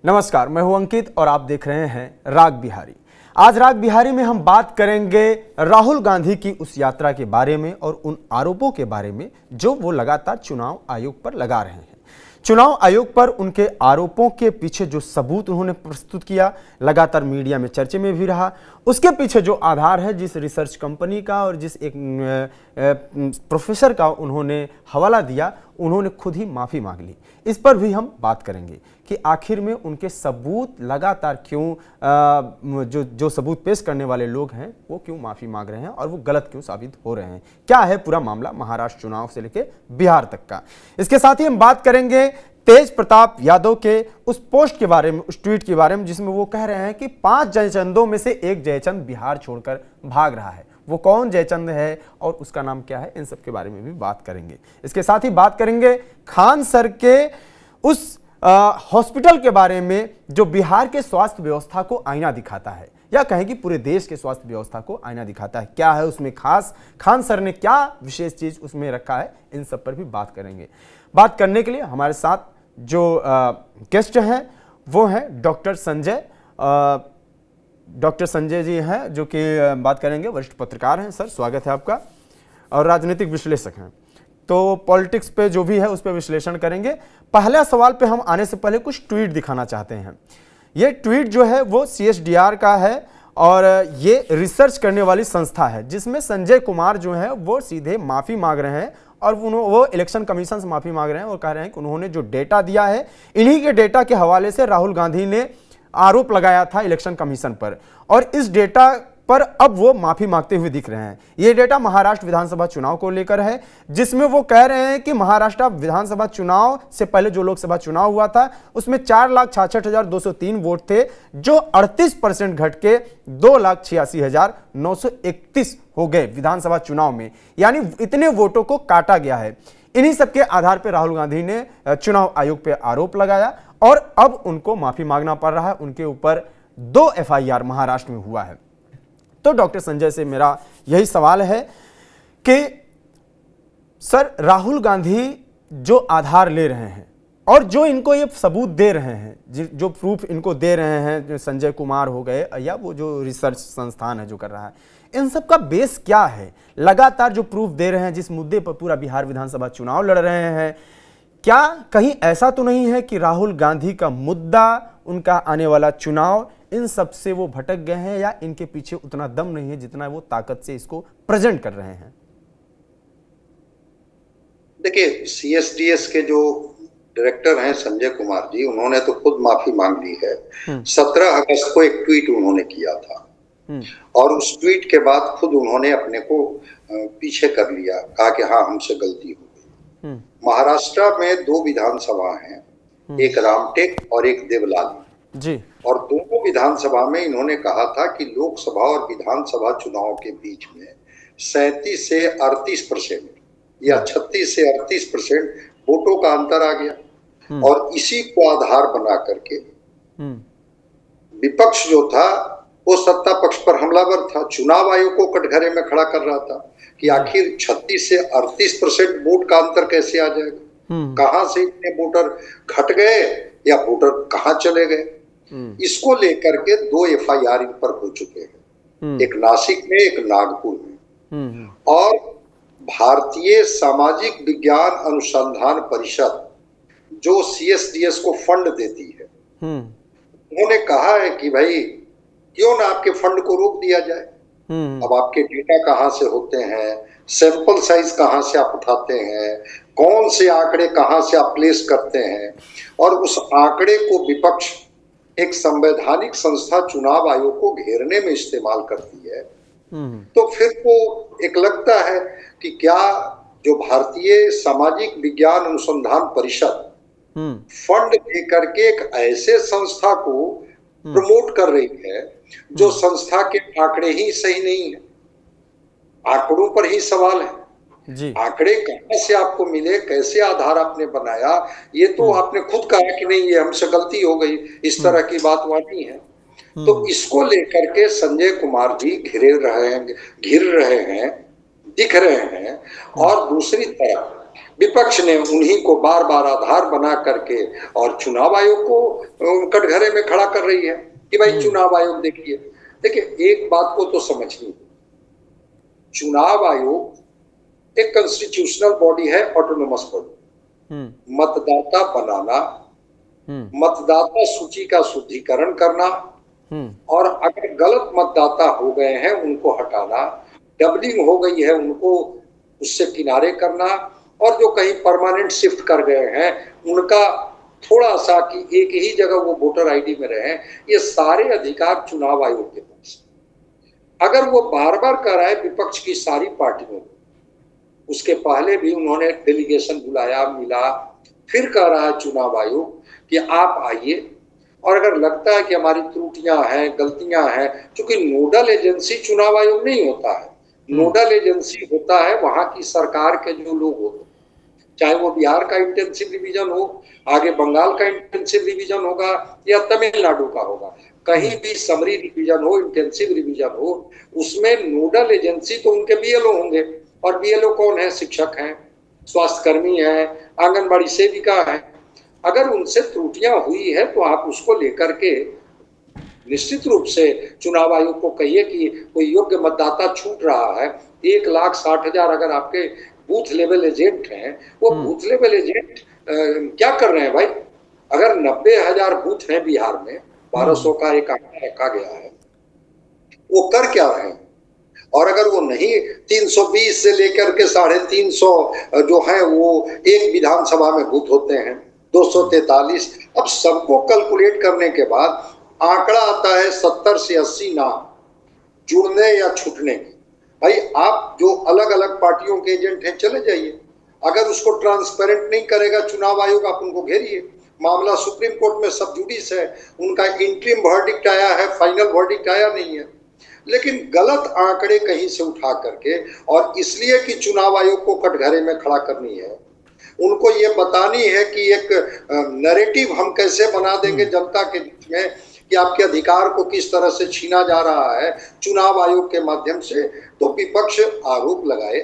नमस्कार, मैं हूं अंकित और आप देख रहे हैं राग बिहारी। आज राग बिहारी में हम बात करेंगे राहुल गांधी की उस यात्रा के बारे में और उन आरोपों के बारे में जो वो लगातार चुनाव आयोग पर लगा रहे हैं। चुनाव आयोग पर उनके आरोपों के पीछे जो सबूत उन्होंने प्रस्तुत किया, लगातार मीडिया में चर्चे में भी रहा, उसके पीछे जो आधार है, जिस रिसर्च कंपनी का और जिस एक प्रोफेसर का उन्होंने हवाला दिया, उन्होंने खुद ही माफ़ी मांग ली। इस पर भी हम बात करेंगे कि आखिर में उनके सबूत लगातार क्यों जो सबूत पेश करने वाले लोग हैं वो क्यों माफ़ी मांग रहे हैं और वो गलत क्यों साबित हो रहे हैं। क्या है पूरा मामला महाराष्ट्र चुनाव से लेकर बिहार तक का। इसके साथ ही हम बात करेंगे तेज प्रताप यादव के उस पोस्ट के बारे में, उस ट्वीट के बारे में जिसमें वो कह रहे हैं कि 5 जयचंदों में से एक जयचंद बिहार छोड़कर भाग रहा है। वो कौन जयचंद है और उसका नाम क्या है, इन सब के बारे में भी बात करेंगे। इसके साथ ही बात करेंगे खान सर के उस हॉस्पिटल के बारे में जो बिहार के स्वास्थ्य व्यवस्था को आईना दिखाता है, या कहें कि पूरे देश के स्वास्थ्य व्यवस्था को आईना दिखाता है। क्या है उसमें खास, खान सर ने क्या विशेष चीज उसमें रखा है, इन सब पर भी बात करेंगे। बात करने के लिए हमारे साथ जो गेस्ट हैं वो हैं डॉक्टर संजय। डॉक्टर संजय जी हैं जो कि बात करेंगे, वरिष्ठ पत्रकार हैं। सर स्वागत है आपका। और राजनीतिक विश्लेषक हैं, तो पॉलिटिक्स पे जो भी है उस पर विश्लेषण करेंगे। पहला सवाल पे हम आने से पहले कुछ ट्वीट दिखाना चाहते हैं। ये ट्वीट जो है वो CSDR का है और ये रिसर्च करने वाली संस्था है, जिसमें संजय कुमार जो है वो सीधे माफ़ी मांग रहे हैं और वो इलेक्शन कमीशन से माफ़ी मांग रहे हैं और कह रहे हैं कि उन्होंने जो डेटा दिया है, इन्हीं के डेटा के हवाले से राहुल गांधी ने आरोप लगाया था इलेक्शन कमीशन पर, और इस डेटा पर अब वो माफी मांगते हुए दिख रहे हैं। ये डेटा महाराष्ट्र विधानसभा चुनाव को लेकर है, जिसमें वो कह रहे हैं कि महाराष्ट्र विधानसभा चुनाव से पहले जो लोकसभा चुनाव हुआ था उसमें 4,66,203 वोट थे, जो 38% घट के 2,86,931 हो गए विधानसभा चुनाव में। यानी इतने वोटों को काटा गया है। इन्हीं सबके आधार पर राहुल गांधी ने चुनाव आयोग पर आरोप लगाया और अब उनको माफी मांगना पड़ रहा है। उनके ऊपर 2 FIR महाराष्ट्र में हुआ है। तो डॉक्टर संजय से मेरा यही सवाल है कि सर, राहुल गांधी जो आधार ले रहे हैं और जो इनको ये सबूत दे रहे हैं, जो प्रूफ इनको दे रहे हैं, जो संजय कुमार हो गए या वो जो रिसर्च संस्थान है जो कर रहा है, इन सब का बेस क्या है? लगातार जो प्रूफ दे रहे हैं, जिस मुद्दे पर पूरा बिहार विधानसभा चुनाव लड़ रहे हैं, क्या कहीं ऐसा तो नहीं है कि राहुल गांधी का मुद्दा, उनका आने वाला चुनाव, इन सब से वो भटक गए हैं, या इनके पीछे उतना दम नहीं है जितना वो ताकत से इसको प्रेजेंट कर रहे हैं? देखिए, CSDS के जो डायरेक्टर हैं संजय कुमार जी, उन्होंने तो खुद माफी मांग ली है। 17 अगस्त को एक ट्वीट उन्होंने किया था और उस ट्वीट के बाद खुद उन्होंने अपने को पीछे कर लिया, कहा कि हाँ, हमसे गलती हो गई। महाराष्ट्र में 2 विधानसभा हैं, एक रामटेक और एक देवलाली जी, और दोनों विधानसभा में इन्होंने कहा था कि लोकसभा और विधानसभा चुनाव के बीच में 37 से 38% या 36 से 38% वोटों का अंतर आ गया। और इसी को आधार बना करके विपक्ष जो था वो सत्ता पक्ष पर हमलावर था, चुनाव आयोग को कटघरे में खड़ा कर रहा था कि आखिर 36 से 38% वोट का अंतर कैसे आ जाएगा, कहां से इतने वोटर घट गए या वोटर कहां चले गए। इसको लेकर के 2 FIR इन पर हो चुके हैं, एक नासिक में, एक नागपुर में। और भारतीय सामाजिक विज्ञान अनुसंधान परिषद जो CSDS को फंड देती है, उन्होंने कहा है कि भाई क्यों ना आपके फंड को रोक दिया जाए। अब आपके डेटा कहां से होते हैं, सैंपल साइज कहां से आप उठाते हैं, कौन से आंकड़े कहां से आप प्लेस करते हैं, और उस आंकड़े को विपक्ष एक संवैधानिक संस्था चुनाव आयोग को घेरने में इस्तेमाल करती है, तो फिर को एक लगता है कि क्या जो भारतीय सामाजिक विज्ञान अनुसंधान परिषद फंड देकर के एक ऐसे संस्था को प्रमोट कर रही है जो संस्था के आंकड़े ही सही नहीं है, आंकड़ों पर ही सवाल है जी। आंकड़े कहां से आपको मिले, कैसे आधार आपने बनाया, ये तो आपने खुद कहा कि नहीं, ये हमसे गलती हो गई, इस तरह की बात वाली है। तो इसको लेकर के संजय कुमार जी घिर रहे हैं, दिख रहे हैं। और दूसरी तरफ विपक्ष ने उन्हीं को बार बार आधार बना करके और चुनाव आयोग को कटघरे में खड़ा कर रही है कि भाई चुनाव आयोग देखिए। देखिए, एक बात को तो समझनी, चुनाव आयोग एक कॉन्स्टिट्यूशनल बॉडी है, ऑटोनोमस बॉडी। मतदाता बनाना, मतदाता सूची का शुद्धिकरण करना, और अगर गलत मतदाता हो गए हैं उनको हटाना, डबलिंग हो गई है उनको उससे किनारे करना, और जो कहीं परमानेंट शिफ्ट कर गए हैं उनका थोड़ा सा कि एक ही जगह वो वोटर आईडी में रहे, ये सारे अधिकार चुनाव आयोग के पास। अगर वो बार बार कराए विपक्ष की सारी पार्टियों को, उसके पहले भी उन्होंने डेलीगेशन बुलाया, मिला, फिर कह रहा है चुनाव आयोग कि आप आइए, और अगर लगता है कि हमारी त्रुटियां हैं, गलतियां हैं, क्योंकि नोडल एजेंसी चुनाव आयोग नहीं होता है, नोडल एजेंसी होता है वहां की सरकार के जो लोग होते हैं, चाहे वो बिहार का इंटेंसिव रिवीजन हो, आगे बंगाल का इंटेंसिव रिवीजन होगा या तमिलनाडु का होगा, कहीं भी समरी रिवीजन हो, इंटेंसिव रिवीजन हो, उसमें नोडल एजेंसी तो उनके बीएलओ होंगे। और बीएलओ कौन है? शिक्षक हैं, स्वास्थ्यकर्मी हैं, आंगनबाड़ी सेविका है। अगर उनसे त्रुटियां हुई है तो आप उसको लेकर के निश्चित रूप से चुनाव आयोग को कहिए कि कोई योग्य मतदाता छूट रहा है। 1,60,000 अगर आपके बूथ लेवल एजेंट हैं, वो बूथ लेवल एजेंट क्या कर रहे हैं भाई? अगर 90,000 बूथ हैं बिहार में, 1200 का एक आंकड़ा रखा गया है, वो कर क्या रहे हैं? और अगर वो नहीं 320 से लेकर के 350 जो है वो एक विधानसभा में बूथ होते हैं, 243, अब सबको कैलकुलेट करने के बाद आंकड़ा आता है 70 से 80 नाम जुड़ने या छूटने की। भाई आप जो अलग अलग पार्टियों के एजेंट हैं चले जाइए, अगर उसको ट्रांसपेरेंट नहीं करेगा चुनाव आयोग, आप उनको घेरिए। मामला सुप्रीम कोर्ट में सब जुडिस है, उनका इंटरिम वर्डिक्ट आया है, फाइनल वर्डिक्ट आया नहीं है, लेकिन गलत आंकड़े कहीं से उठा करके, और इसलिए कि चुनाव आयोग को कटघरे में खड़ा करनी है, उनको ये बतानी है कि एक नैरेटिव हम कैसे बना देंगे जनता के बीच में कि आपके अधिकार को किस तरह से छीना जा रहा है चुनाव आयोग के माध्यम से, तो विपक्ष आरोप लगाए।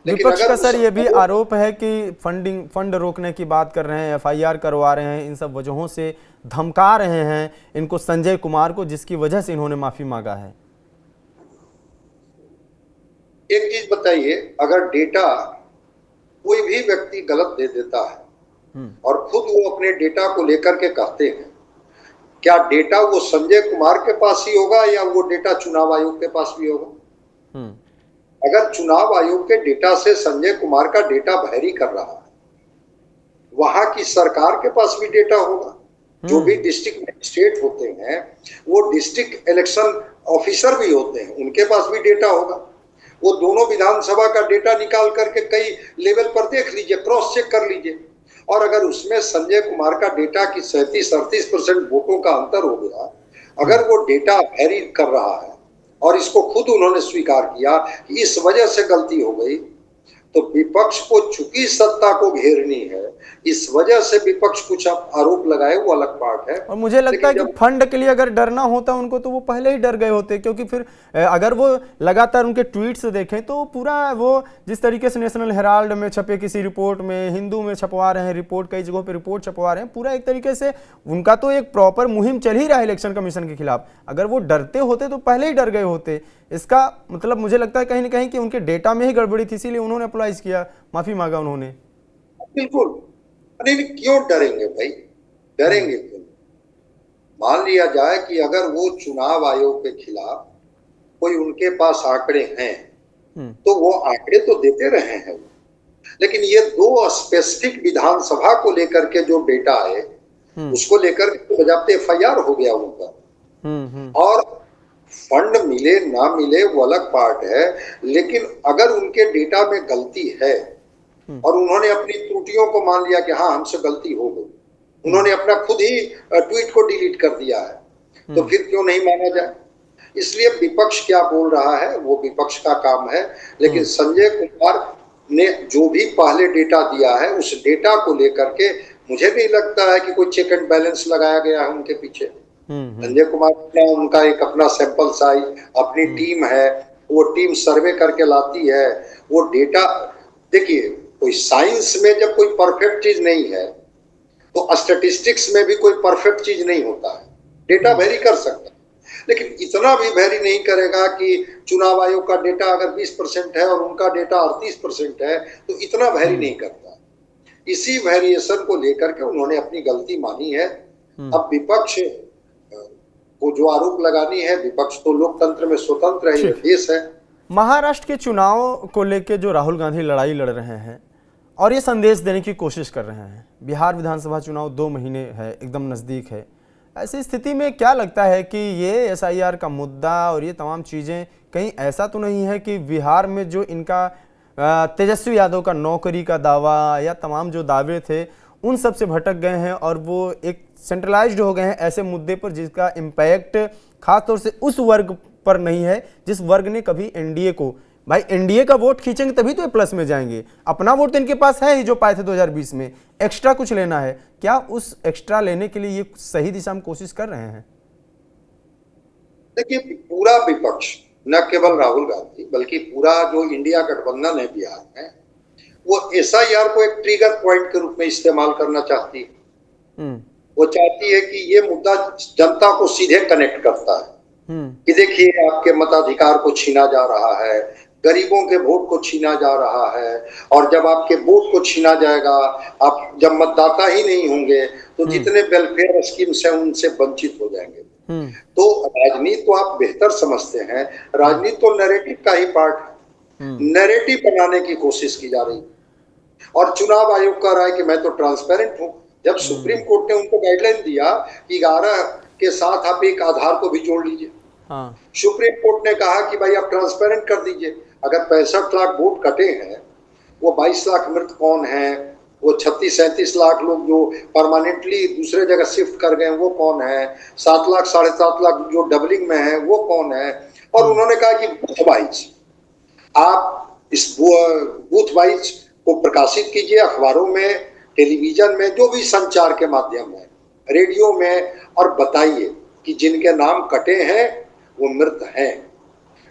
विपक्ष का सर ये भी आरोप है कि फंड रोकने की बात कर रहे हैं, एफआईआर करवा रहे हैं, इन सब वजहों से धमका रहे हैं इनको, संजय कुमार को, जिसकी वजह से इन्होंने माफी मांगा है। एक चीज बताइए, अगर डेटा कोई भी व्यक्ति गलत दे देता है और खुद वो अपने डेटा को लेकर के कहते हैं, क्या डेटा वो संजय कुमार के पास ही होगा या वो डेटा चुनाव आयोग के पास भी होगा? अगर चुनाव आयोग के डेटा से संजय कुमार का डेटा वैरी कर रहा है, वहां की सरकार के पास भी डेटा होगा। जो भी डिस्ट्रिक्ट मजिस्ट्रेट होते हैं वो डिस्ट्रिक्ट इलेक्शन ऑफिसर भी होते हैं, उनके पास भी डेटा होगा। वो दोनों विधानसभा का डेटा निकाल करके कई लेवल पर देख लीजिए, क्रॉस चेक कर लीजिए, और अगर उसमें संजय कुमार का डेटा की 37-38% वोटों का अंतर हो गया, अगर वो डेटा वैरी कर रहा है और इसको खुद उन्होंने स्वीकार किया कि इस वजह से गलती हो गई, तो विपक्ष को चूंकि सत्ता को घेरनी है, इस वजह से विपक्ष कुछ आरोप लगाए, वो अलग बात है। और मुझे लगता है कि फंड के लिए अगर डरना होता उनको तो वो पहले ही डर गए होते, क्योंकि फिर अगर वो लगातार उनके ट्वीट्स देखें तो पूरा वो जिस तरीके से नेशनल हेराल्ड में छपे किसी रिपोर्ट में, हिंदू में छपवा रहे हैं रिपोर्ट, कई जगहों पे रिपोर्ट छपवा रहे हैं, पूरा एक तरीके से उनका तो एक प्रॉपर मुहिम चल ही रहा है इलेक्शन कमीशन के खिलाफ। अगर वो डरते होते तो पहले ही डर गए होते। इसका मतलब मुझे लगता है कहीं ना कहीं कि उनके डेटा में ही गड़बड़ी थी, इसीलिए उन्होंने अप्लाई किया, माफी मांगा उन्होंने। बिल्कुल, अरे क्यों डरेंगे भाई, डरेंगे क्यों? मान लिया जाए कि अगर वो चुनाव आयोग के खिलाफ कोई उनके पास आंकड़े हैं तो वो आंकड़े तो देते रहे हैं, लेकिन ये 2 स्पेसिफिक विधानसभा को लेकर के जो डेटा है उसको लेकर के बजाते एफआईआर हो गया उनका। और फंड मिले ना मिले वो अलग पार्ट है, लेकिन अगर उनके डेटा में गलती है और उन्होंने अपनी त्रुटियों को मान लिया कि हाँ हमसे गलती हो गई, उन्होंने अपना खुद ही ट्वीट को डिलीट कर दिया है, तो फिर क्यों नहीं माना जाए? इसलिए विपक्ष क्या बोल रहा है वो विपक्ष का काम है, लेकिन संजय कुमार ने जो भी पहले डेटा दिया है उस डेटा को लेकर के मुझे नहीं लगता है कि कोई चेक एंड बैलेंस लगाया गया है उनके पीछे। संजय कुमार उनका एक अपना सैंपल साइज, अपनी टीम है, वो टीम सर्वे करके लाती है, वो डेटा देखिए कोई साइंस में जब कोई परफेक्ट चीज नहीं है तो स्टैटिस्टिक्स में भी कोई परफेक्ट चीज नहीं होता है। डेटा वेरी कर सकता है, लेकिन इतना भी वेरी नहीं करेगा कि चुनाव आयोग का डेटा अगर 20% है और उनका डेटा 38% है तो इतना वेरी नहीं करता। इसी वेरिएशन को लेकर के उन्होंने अपनी गलती मानी है। अब विपक्ष को जो आरोप लगानी है, विपक्ष तो लोकतंत्र में स्वतंत्र है, ये देश है। महाराष्ट्र के चुनाव को लेकर जो राहुल गांधी लड़ाई लड़ रहे हैं और ये संदेश देने की कोशिश कर रहे हैं, बिहार विधानसभा चुनाव 2 महीने है, एकदम नज़दीक है, ऐसी स्थिति में क्या लगता है कि ये SIR का मुद्दा और ये तमाम चीज़ें कहीं ऐसा तो नहीं है कि बिहार में जो इनका तेजस्वी यादव का नौकरी का दावा या तमाम जो दावे थे उन सब से भटक गए हैं और वो एक सेंट्रलाइज्ड हो गए हैं ऐसे मुद्दे पर जिसका इम्पैक्ट खासतौर से उस वर्ग पर नहीं है जिस वर्ग ने कभी एनडीए को, भाई एनडीए का वोट खींचेंगे तभी तो ये प्लस में जाएंगे, अपना वोट तो इनके पास है ही जो पाए थे 2020 में, एक्स्ट्रा कुछ लेना है क्या? उस एक्स्ट्रा लेने के लिए ये सही दिशा में कोशिश कर रहे हैं? देखिए, पूरा विपक्ष, न केवल राहुल गांधी बल्कि पूरा जो इंडिया गठबंधन है बिहार में, वो SIR को एक ट्रिगर पॉइंट के रूप में इस्तेमाल करना चाहती है। वो चाहती है कि ये मुद्दा जनता को सीधे कनेक्ट करता है कि देखिए आपके मताधिकार को छीना जा रहा है, गरीबों के वोट को छीना जा रहा है, और जब आपके वोट को छीना जाएगा, आप जब मतदाता ही नहीं होंगे तो जितने वेलफेयर स्कीम्स हैं उनसे वंचित हो जाएंगे। तो राजनीति तो आप बेहतर समझते हैं, राजनीति तो नैरेटिव का ही पार्ट है। नैरेटिव बनाने की कोशिश की जा रही है और चुनाव आयोग कह रहा है कि मैं तो ट्रांसपेरेंट हूं। जब सुप्रीम कोर्ट ने उनको गाइडलाइन दिया कि 11 के साथ आप एक आधार को भी जोड़ लीजिए, सुप्रीम कोर्ट ने कहा कि भाई आप ट्रांसपेरेंट कर दीजिए। अगर 65 लाख वोट कटे हैं, वो 22 लाख मृत कौन है, वो 36-37 लाख लोग जो परमानेंटली दूसरे जगह शिफ्ट कर गए वो कौन है, 7 लाख 7.5 लाख जो डबलिंग में है वो कौन है। और उन्होंने कहा कि बूथ वाइज आप इस बूथ वाइज को प्रकाशित कीजिए, अखबारों में, टेलीविजन में, जो भी संचार के माध्यम है, रेडियो में, और बताइए कि जिनके नाम कटे हैं वो मृत हैं,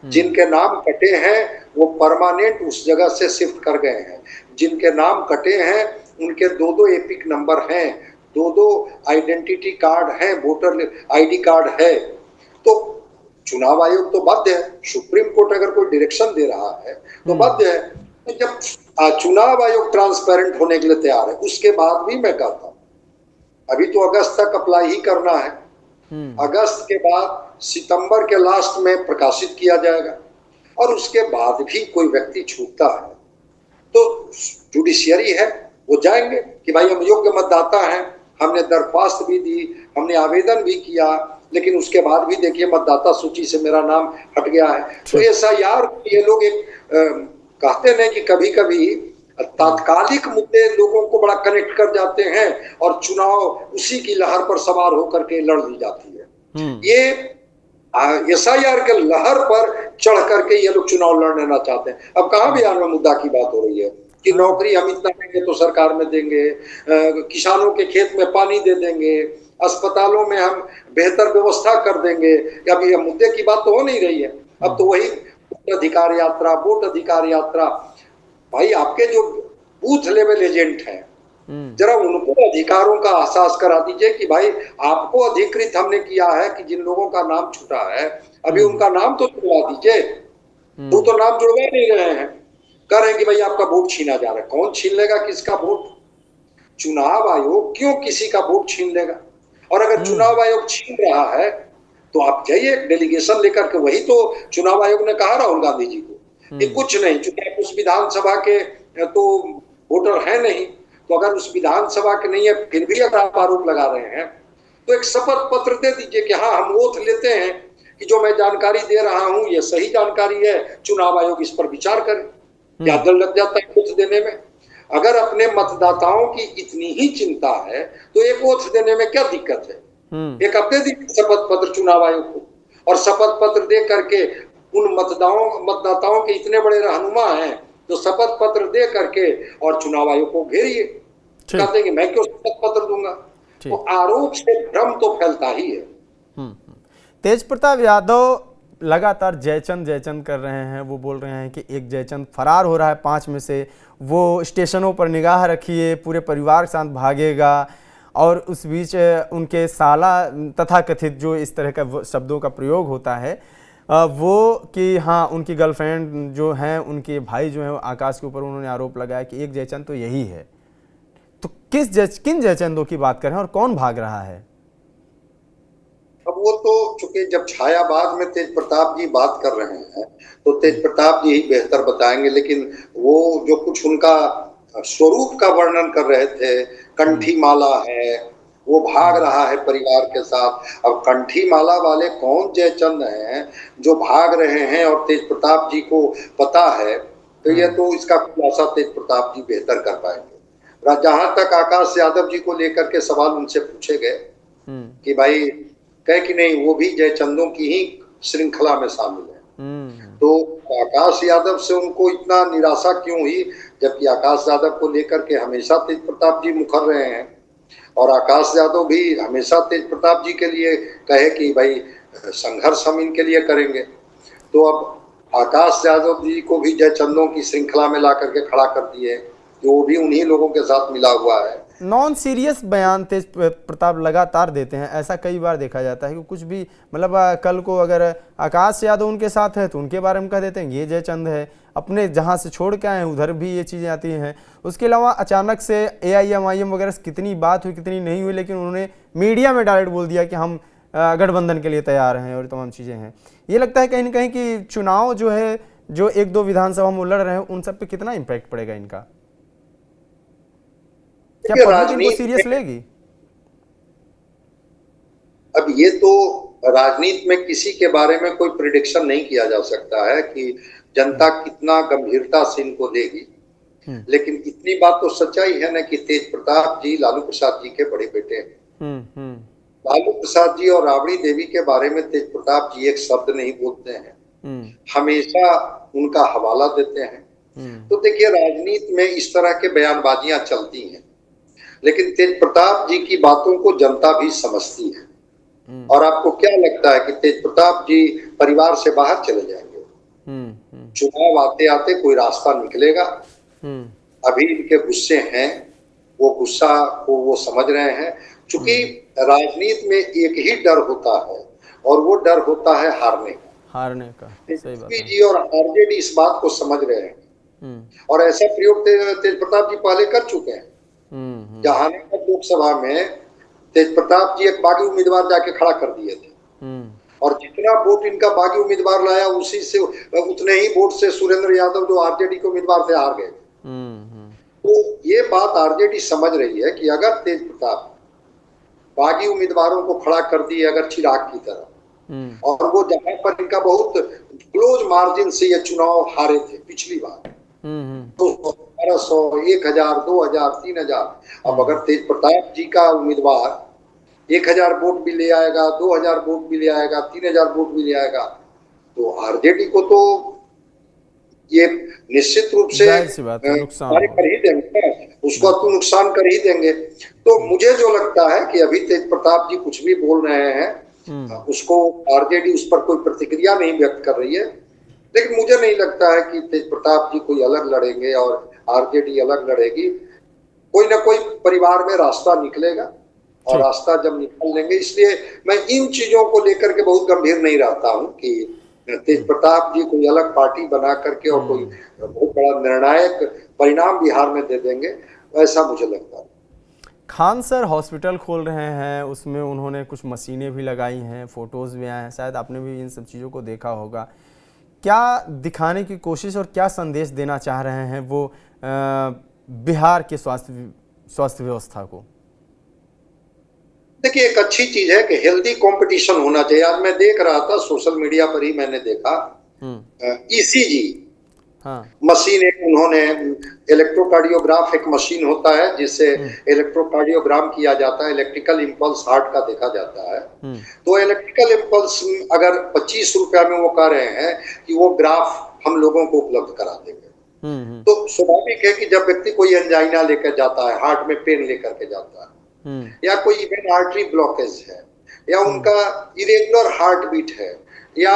जिनके नाम कटे हैं वो परमानेंट उस जगह से शिफ्ट कर गए हैं, जिनके नाम कटे हैं उनके 2-2 एपिक नंबर हैं, 2-2 आइडेंटिटी कार्ड हैं, वोटर ID कार्ड है। तो चुनाव आयोग तो बाध्य है, सुप्रीम कोर्ट अगर कोई डायरेक्शन दे रहा है तो बाध्य है। जब चुनाव आयोग ट्रांसपेरेंट होने के लिए तैयार है, उसके बाद भी मैं कहता हूं अभी तो अगस्त तक अप्लाई ही करना है, अगस्त के बाद सितंबर के लास्ट में प्रकाशित किया जाएगा, और उसके बाद भी कोई व्यक्ति छूटता है तो जुडिशियरी है, वो जाएंगे कि भाई हम योग्य मतदाता हैं, हमने दरख्वास्त भी दी, हमने आवेदन भी किया, लेकिन उसके बाद भी देखिए मतदाता सूची से मेरा नाम हट गया है। तो SIR ये लोग एक कहते हैं कि कभी कभी तात्कालिक मुद्दे लोगों को बड़ा कनेक्ट कर जाते हैं और चुनाव उसी की लहर पर सवार होकर के लड़ दी जाती है। ये SIR के लहर पर चढ़ करके ये लोग चुनाव लड़ने ना चाहते हैं। अब कहाँ बिहार में मुद्दा की बात हो रही है कि नौकरी हम इतना देंगे तो सरकार में देंगे, किसानों के खेत में पानी दे देंगे, अस्पतालों में हम बेहतर व्यवस्था कर देंगे। अब ये मुद्दे की बात तो हो नहीं रही है। अब तो वही अधिकार यात्रा, वोट अधिकार यात्रा। भाई आपके जो बूथ लेवल एजेंट हैं, जरा उनको अधिकारों का एहसास करा दीजिए कि भाई आपको अधिकृत हमने किया है कि जिन लोगों का नाम छूटा है अभी उनका नाम तो जुड़वा दीजिए। वो तो नाम जुड़वा नहीं रहे हैं, कह रहे हैं कि भाई आपका वोट छीना जा रहा है। कौन छीन लेगा किसका वोट? चुनाव आयोग क्यों किसी का वोट छीन लेगा? और अगर चुनाव आयोग छीन रहा है तो आप जाइए डेलीगेशन लेकर के। वही तो चुनाव आयोग ने कहा राहुल गांधी जी को कि कुछ नहीं, चूंकि उस विधानसभा के तो वोटर है नहीं, तो अगर उस विधानसभा के नहीं है फिर भी अगर आप आरोप लगा रहे हैं तो एक शपथ पत्र दे दीजिए कि हाँ हम ओथ लेते हैं कि जो मैं जानकारी दे रहा हूं ये सही जानकारी है, चुनाव आयोग इस पर विचार करे। क्या दल लग जाता है ओथ देने में? अगर अपने मतदाताओं की इतनी ही चिंता है तो एक ओथ देने में क्या दिक्कत है? एक अपने दी शपथ पत्र चुनाव आयोग को, और शपथ पत्र दे करके उन मतदाताओं के इतने बड़े रहनुमा हैं तो शपथ पत्र दे करके और चुनाव आयोग को घेरिए। कहते हैं कि मैं क्यों शपथ पत्र दूंगा? तो आरोप से भ्रम तो फैलता ही है। तेज प्रताप यादव लगातार जयचंद जयचंद कर रहे हैं। वो बोल रहे हैं कि एक जयचंद फरार हो रहा है 5 में से, वो स्टेशनों पर निगाह रखिए, पूरे परिवार के साथ भागेगा। और उस बीच उनके साला तथाकथित जो इस तरह का शब्दों का प्रयोग होता है वो कि हाँ उनकी गर्लफ्रेंड जो हैं, उनके भाई जो हैं आकाश के ऊपर उन्होंने आरोप लगाया कि एक जयचंद तो यही है। तो किन जयचंदों की बात कर रहे हैं और कौन भाग रहा है? अब वो तो चूंकि जब छायाबाद में तेज प्रताप जी बात कर रहे हैं तो तेज प्रताप जी ही बेहतर बताएंगे, लेकिन वो जो कुछ उनका स्वरूप का वर्णन कर रहे थे, कंठी माला है, वो भाग रहा है परिवार के साथ। अब कंठी माला वाले कौन जयचंद हैं जो भाग रहे हैं और तेज प्रताप जी को पता है, तो ये तो इसका खुलासा तेज प्रताप जी बेहतर कर पाएंगे। जहां तक आकाश यादव जी को लेकर के सवाल उनसे पूछे गए कि भाई कहे कि नहीं वो भी जयचंदों की ही श्रृंखला में शामिल है, तो आकाश यादव से उनको इतना निराशा क्यों हुई, जबकि आकाश यादव को लेकर के हमेशा तेज प्रताप जी मुखर रहे हैं और आकाश यादव भी हमेशा तेज प्रताप जी के लिए कहे कि भाई संघर्ष हम इनके लिए करेंगे। तो अब आकाश यादव जी को भी जयचंदों की श्रृंखला में ला करके खड़ा कर दिए, वो भी उन्हीं लोगों के साथ मिला हुआ है। नॉन सीरियस बयान तेज प्रताप लगातार देते हैं, ऐसा कई बार देखा जाता है कि कुछ भी मतलब कल को अगर आकाश यादव उनके साथ है तो उनके बारे में कह देते हैं ये जयचंद है, अपने जहां से छोड़ के आए हैं उधर भी ये चीज़ें आती हैं। उसके अलावा अचानक से AIM वगैरह से कितनी बात हुई कितनी नहीं हुई, लेकिन उन्होंने मीडिया में डायरेक्ट बोल दिया कि हम गठबंधन के लिए तैयार हैं और तमाम चीज़ें हैं। ये लगता है कहीं ना कहीं कि चुनाव जो है जो 1-2 विधानसभा में लड़ रहे हैं उन सब पे कितना इम्पैक्ट पड़ेगा इनका? क्या पब्लिक इनको सीरियस लेगी? अब ये तो राजनीति में किसी के बारे में कोई प्रिडिक्शन नहीं किया जा सकता है कि जनता कितना गंभीरता से इनको लेगी, लेकिन इतनी बात तो सच्चाई है ना कि तेज प्रताप जी लालू प्रसाद जी के बड़े बेटे हैं। लालू प्रसाद जी और राबड़ी देवी के बारे में तेज प्रताप जी एक शब्द नहीं बोलते हैं, हमेशा उनका हवाला देते हैं। तो देखिए राजनीति में इस तरह के बयानबाजियां चलती हैं, लेकिन तेज प्रताप जी की बातों को जनता भी समझती है। और आपको क्या लगता है कि तेज प्रताप जी परिवार से बाहर चले जाएंगे? चुनाव आते आते कोई रास्ता निकलेगा। अभी इनके गुस्से हैं, वो गुस्सा को वो समझ रहे हैं, क्योंकि राजनीति में एक ही डर होता है और वो डर होता है हारने का। सही बात है। जी और RJD इस बात को समझ रहे हैं और ऐसा प्रयोग तेज प्रताप जी पहले कर चुके हैं। जहानाबाद लोकसभा में तेज प्रताप जी एक बागी उम्मीदवार जाके खड़ा कर दिए थे और जितना वोट इनका बागी उम्मीदवार लाया उसी से उतने ही वोट से सुरेंद्र यादव जो RJD के उम्मीदवार थे हार गए। तो ये बात RJD समझ रही है कि अगर तेज प्रताप बागी उम्मीदवारों को खड़ा कर दिए अगर चिराग की तरह, और वो जहां पर इनका बहुत क्लोज मार्जिन से ये चुनाव हारे थे पिछली बार, 1200, 1000, 2000, 3000, अब अगर तेज प्रताप जी का उम्मीदवार 1000 वोट भी ले आएगा, 2000 वोट भी ले आएगा, 3000 वोट भी ले आएगा, तो RJD को तो ये निश्चित रूप से नुकसान कर ही देंगे, उसको तो नुकसान कर ही देंगे। तो मुझे जो लगता है कि अभी तेज प्रताप जी कुछ भी बोल रहे हैं, उसको RJD उस पर कोई प्रतिक्रिया नहीं व्यक्त कर रही है, लेकिन मुझे नहीं लगता है कि तेज प्रताप जी कोई अलग लड़ेंगे और RJD अलग लड़ेगी। कोई ना कोई परिवार में रास्ता निकलेगा और रास्ता जब निकल लेंगे, इसलिए मैं इन चीजों को लेकर के बहुत गंभीर नहीं रहता हूं कि तेज प्रताप जी कोई अलग पार्टी बना करके और कोई बहुत बड़ा निर्णायक परिणाम बिहार में दे देंगे, ऐसा मुझे लगता है। खान सर हॉस्पिटल खोल रहे हैं, उसमें उन्होंने कुछ मशीनें भी लगाई हैं, फोटोज भी आए हैं, शायद आपने भी इन सब चीज़ों को देखा होगा। क्या दिखाने की कोशिश और क्या संदेश देना चाह रहे हैं वो बिहार के स्वास्थ्य व्यवस्था को? देखिए एक अच्छी चीज है कि हेल्दी कंपटीशन होना चाहिए। आज मैं देख रहा था सोशल मीडिया पर ही मैंने देखा ECG मशीन एक उन्होंने, इलेक्ट्रोकार्डियोग्राफ एक मशीन होता है जिससे इलेक्ट्रोकार्डियोग्राम किया जाता है, इलेक्ट्रिकल इम्पल्स हार्ट का देखा जाता है। तो इलेक्ट्रिकल इम्पल्स अगर 25 रुपया में वो कह रहे हैं कि वो ग्राफ हम लोगों को उपलब्ध करा देंगे, तो स्वाभाविक है कि जब व्यक्ति कोई एंजाइना लेकर जाता है, हार्ट में पेन लेकर के जाता है, या कोई इवन आर्टरी ब्लॉकेज है, या उनका इरेगुलर हार्ट बीट है, या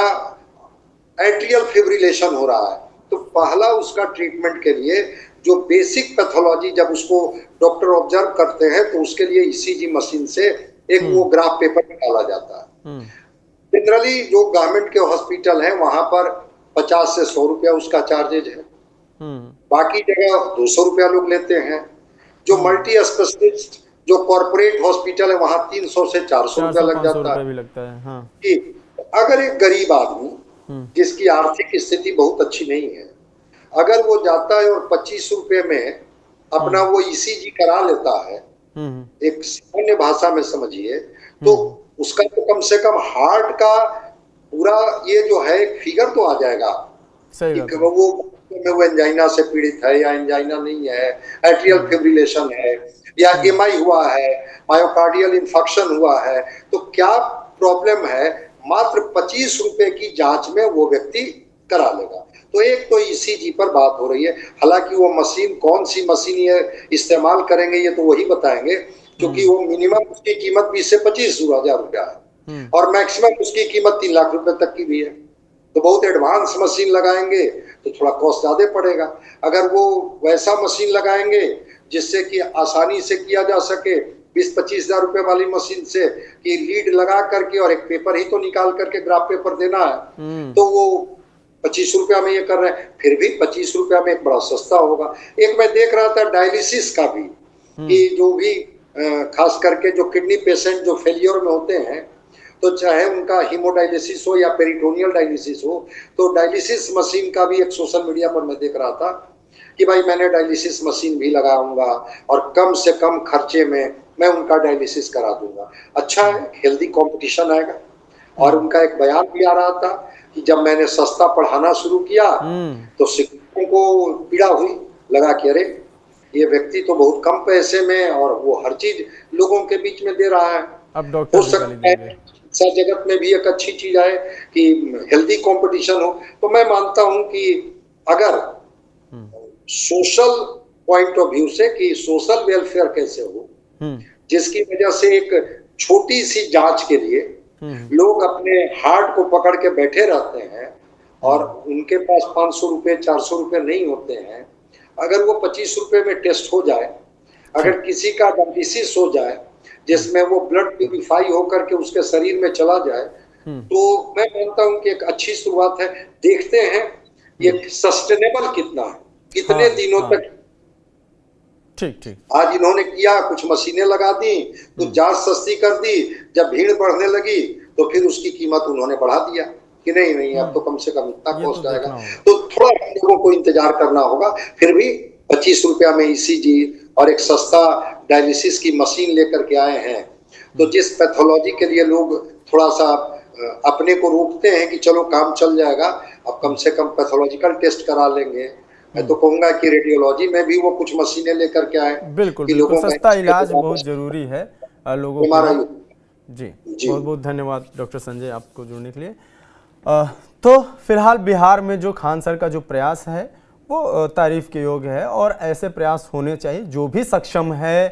एट्रियल फिब्रिलेशन हो रहा है, तो पहला उसका ट्रीटमेंट के लिए जो बेसिक पैथोलॉजी जब उसको डॉक्टर ऑब्जर्व करते हैं तो उसके लिए ईसीजी मशीन से एक वो ग्राफ पेपर निकाला जाता है। जनरली जो गवर्नमेंट के हॉस्पिटल हैं वहां पर 50 से 100 रुपया उसका चार्जेज है, बाकी जगह 200 रुपया लोग लेते हैं। जो मल्टी स्पेशलिस्ट जो कॉर्पोरेट हॉस्पिटल है वहां 300 से 400 रुपया लग जाता है। भी लगता है। हाँ। कि अगर एक गरीब आदमी जिसकी आर्थिक स्थिति बहुत अच्छी नहीं है, अगर वो जाता है और 25 रुपए में अपना वो ईसीजी करा लेता है, एक सामान्य भाषा में समझिए, तो उसका तो कम से कम हार्ट का पूरा ये जो है एक फिगर तो आ जाएगा कि वो एंजाइना से पीड़ित है या एंजाइना नहीं है, एट्रियल फिब्रिलेशन है या एमआई हुआ है, मायोकार्डियल इंफेक्शन हुआ है, तो क्या प्रॉब्लम है, मात्र 25 रुपए की जांच में वो व्यक्ति करा लेगा। तो एक तो ईसीजी पर बात हो रही है, हालांकि वो मशीन कौन सी मशीन ये इस्तेमाल करेंगे ये तो वही बताएंगे, क्योंकि वो मिनिमम उसकी कीमत 20 से 25,000 रुपया है और मैक्सिमम उसकी कीमत 3 लाख रुपए तक की भी है। तो बहुत एडवांस मशीन लगाएंगे तो थोड़ा कॉस्ट ज्यादा पड़ेगा। अगर वो वैसा मशीन लगाएंगे जिससे कि आसानी से किया जा सके, 20-25 हजार रुपए वाली मशीन से कि लीड लगा करके और एक पेपर ही तो निकाल करके ग्राफ पेपर देना है, तो वो 25 रुपया में ये कर रहे हैं, फिर भी 25 रुपया में एक बड़ा सस्ता होगा। एक मैं देख रहा था डायलिसिस का भी, कि जो भी खास करके जो किडनी पेशेंट जो फेलियर में होते हैं, तो चाहे उनका हीमोडायलिसिस हो या पेरिटोनियल डायलिसिस हो, तो डायलिसिस मशीन का भी एक सोशल मीडिया पर मैं देख रहा था कि भाई मैंने डायलिसिस मशीन भी लगाऊंगा और कम से कम खर्चे में मैं उनका डायलिसिस करा दूंगा। अच्छा है, हेल्दी कंपटीशन आएगा। और उनका एक बयान भी आ रहा था कि जब मैंने सस्ता पढ़ाना शुरू किया तो शिक्षकों को पीड़ा हुई, लगा कि अरे ये व्यक्ति तो बहुत कम पैसे में और वो हर चीज लोगों के बीच में दे रहा है। अब डॉक्टर हो सकता है शिक्षा जगत में भी एक अच्छी चीज है कि हेल्दी कंपटीशन हो। तो मैं मानता हूं कि अगर सोशल पॉइंट ऑफ व्यू से कि सोशल वेलफेयर कैसे हो, जिसकी वजह से एक छोटी सी जांच के लिए लोग अपने हार्ट को पकड़ के बैठे रहते हैं और उनके पास 500 रुपए 400 रुपए नहीं होते हैं, अगर वो 25 रुपए में टेस्ट हो जाए, अगर किसी का डायलिसिस हो जाए जिसमें वो ब्लड प्यूरिफाई होकर के उसके शरीर में चला जाए, तो मैं मानता हूं कि एक अच्छी शुरुआत है। देखते हैं ये सस्टेनेबल कितना है, कितने दिनों तक। ठीक आज इन्होंने किया, कुछ मशीनें लगा दी, कुछ जांच सस्ती कर दी, जब भीड़ बढ़ने लगी तो फिर उसकी कीमत उन्होंने बढ़ा दिया कि नहीं अब तो कम से कम इतना कॉस्ट आएगा। तो थोड़ा लोगों को इंतजार करना होगा। फिर भी 25 रुपया में ईसीजी और एक सस्ता डायलिसिस की मशीन लेकर के आए हैं, तो जिस पैथोलॉजी के लिए लोग थोड़ा सा अपने को रोकते हैं कि चलो काम चल जाएगा, अब कम से कम पैथोलॉजिकल टेस्ट करा लेंगे। मैं तो कहूंगा कि रेडियोलॉजी में भी वो कुछ मशीनें लेकर के आए। बिल्कुल, बिल्कुल सस्ता इलाज बहुत जरूरी है लोगों को। जी बहुत बहुत धन्यवाद डॉक्टर संजय आपको जुड़ने के लिए। तो फिलहाल बिहार में जो खान सर का जो प्रयास है वो तारीफ के योग्य है और ऐसे प्रयास होने चाहिए। जो भी सक्षम है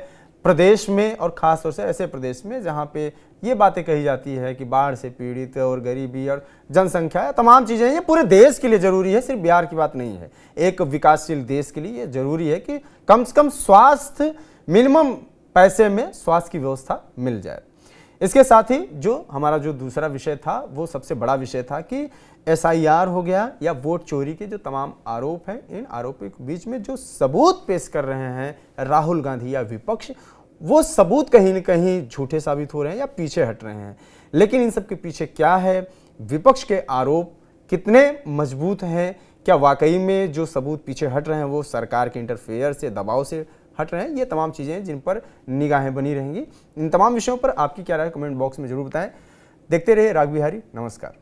प्रदेश में और ख़ास तौर से ऐसे प्रदेश में जहाँ पे ये बातें कही जाती है कि बाढ़ से पीड़ित और गरीबी और जनसंख्या तमाम चीज़ें, ये पूरे देश के लिए ज़रूरी है, सिर्फ बिहार की बात नहीं है। एक विकासशील देश के लिए ये ज़रूरी है कि कम से कम स्वास्थ्य मिनिमम पैसे में स्वास्थ्य की व्यवस्था मिल जाए। इसके साथ ही जो हमारा जो दूसरा विषय था वो सबसे बड़ा विषय था कि SIR हो गया या वोट चोरी के जो तमाम आरोप हैं, इन आरोपों के बीच में जो सबूत पेश कर रहे हैं राहुल गांधी या विपक्ष, वो सबूत कहीं न कहीं झूठे साबित हो रहे हैं या पीछे हट रहे हैं। लेकिन इन सब के पीछे क्या है, विपक्ष के आरोप कितने मजबूत हैं, क्या वाकई में जो सबूत पीछे हट रहे हैं वो सरकार के इंटरफेयर से, दबाव से हट रहे हैं, ये तमाम चीज़ें हैं जिन पर निगाहें बनी रहेंगी। इन तमाम विषयों पर आपकी क्या राय कमेंट बॉक्स में जरूर बताएं। देखते रहिए राग बिहारी। नमस्कार।